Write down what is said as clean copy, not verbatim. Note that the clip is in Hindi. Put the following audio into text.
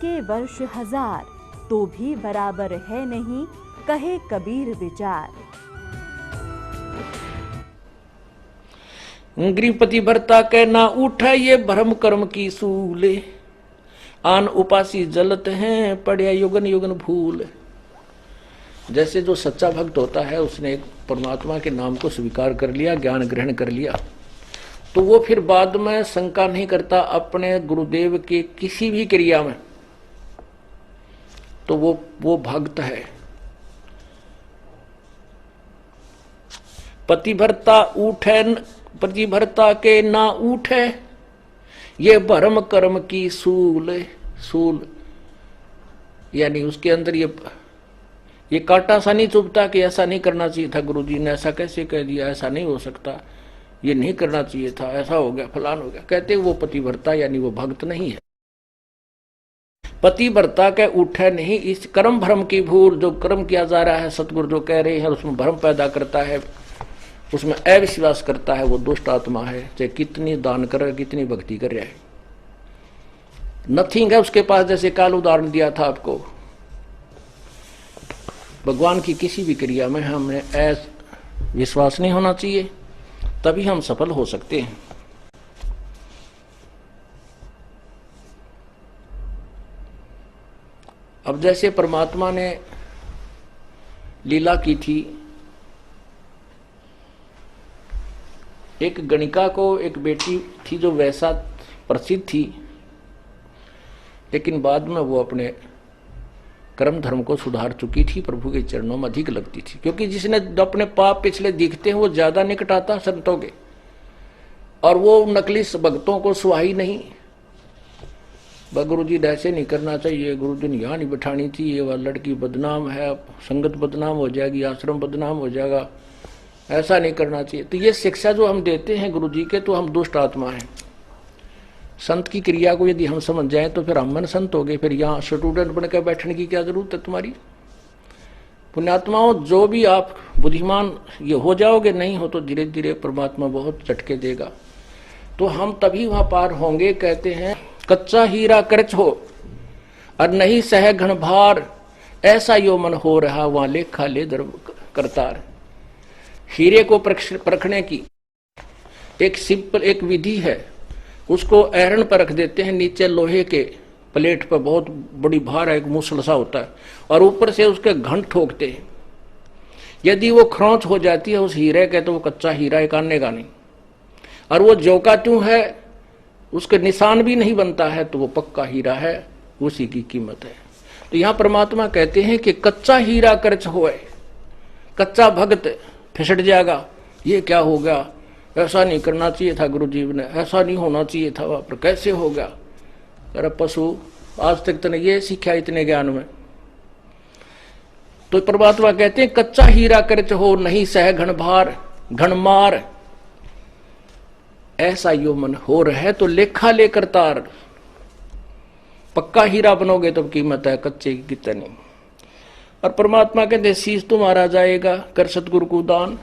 के वर्ष हजार, तो भी बराबर है नहीं, कहे कबीर विचार। गृहपति भरता के ना उठा ये भ्रम कर्म की सूले, आन उपासी जलत हैं पड़या युगन युगन भूल। जैसे जो सच्चा भक्त होता है उसने एक परमात्मा के नाम को स्वीकार कर लिया, ज्ञान ग्रहण कर लिया, तो वो फिर बाद में शंका नहीं करता अपने गुरुदेव की किसी भी क्रिया में, तो वो भक्त है। पतिभरता उठे, पतिभरता के ना उठे ये भरम कर्म की सूल। सूल यानी उसके अंदर ये कांटा सा नहीं चुभता कि ऐसा नहीं करना चाहिए था, गुरुजी ने ऐसा कैसे कह दिया, ऐसा नहीं हो सकता, ये नहीं करना चाहिए था, ऐसा हो गया, फलान हो गया। कहते वो पतिव्रता यानी वो भक्त नहीं है। पतिव्रता के उठे नहीं इस कर्म भ्रम की भूल। जो कर्म किया जा रहा है सतगुरु जो कह रहे हैं उसमें भ्रम पैदा करता है, उसमें अविश्वास करता है, वो दुष्ट आत्मा है। चाहे कितनी दान कर रहा है, कितनी भक्ति कर रहा है, नथिंग है उसके पास। जैसे काल उदाहरण दिया था आपको, भगवान की किसी भी क्रिया में हमें विश्वास नहीं होना चाहिए, तभी हम सफल हो सकते हैं। अब जैसे परमात्मा ने लीला की थी, एक गणिका को एक बेटी थी जो वैसा प्रसिद्ध थी, लेकिन बाद में वो अपने कर्म धर्म को सुधार चुकी थी, प्रभु के चरणों में अधिक लगती थी। क्योंकि जिसने अपने पाप पिछले दिखते हैं वो ज्यादा निकट आता संतों के, और वो नकली भक्तों को सुहाई नहीं। गुरु जी ऐसे नहीं करना चाहिए, गुरु जी ने यहाँ नहीं बिठानी थी, ये वह लड़की बदनाम है, संगत बदनाम हो जाएगी, आश्रम बदनाम हो जाएगा, ऐसा नहीं करना चाहिए। तो ये शिक्षा जो हम देते हैं गुरु जी के, तो हम दुष्ट आत्मा हैं। संत की क्रिया को यदि हम समझ जाएं तो फिर हम मन संत हो गए। फिर यहाँ स्टूडेंट बनकर बैठने की क्या जरूरत है तुम्हारी। पुण्यात्माओं, जो भी आप बुद्धिमान ये हो जाओगे, नहीं हो तो धीरे धीरे परमात्मा बहुत झटके देगा, तो हम तभी वहां पार होंगे। कहते हैं कच्चा हीरा कर्च हो और नहीं सह घन भार, ऐसा यो मन हो रहा वहां लेखा ले दर करतार। हीरे को परखने की एक सिंपल एक विधि है, उसको ऐरन पर रख देते हैं, नीचे लोहे के प्लेट पर बहुत बड़ी भार है, एक मूसल सा होता है, और ऊपर से उसके घंट ठोकते हैं। यदि वो खरोंच हो जाती है उस हीरे के, तो वो कच्चा हीरा एक आने का नहीं, और वो जो का त्यों है उसके निशान भी नहीं बनता है, तो वो पक्का हीरा है, उसी की कीमत है। तो यहाँ परमात्मा कहते हैं कि कच्चा हीरा कर्च होए, कच्चा भक्त फिसट जाएगा। ये क्या हो गया, ऐसा नहीं करना चाहिए था गुरु जी ने, ऐसा नहीं होना चाहिए था, वहां पर कैसे हो गया। अरे पशु, आज तक तूने ये सीखा इतने ज्ञान में। तो परमात्मा कहते हैं कच्चा हीरा कर्च हो नहीं सह घन भार घन मार, ऐसा यो मन हो रहे तो लेखा लेकर तार। पक्का हीरा बनोगे तो कीमत है, कच्चे की कितनी। और परमात्मा कहते शीश तुम्हारा जाएगा कर सतगुरु को दान,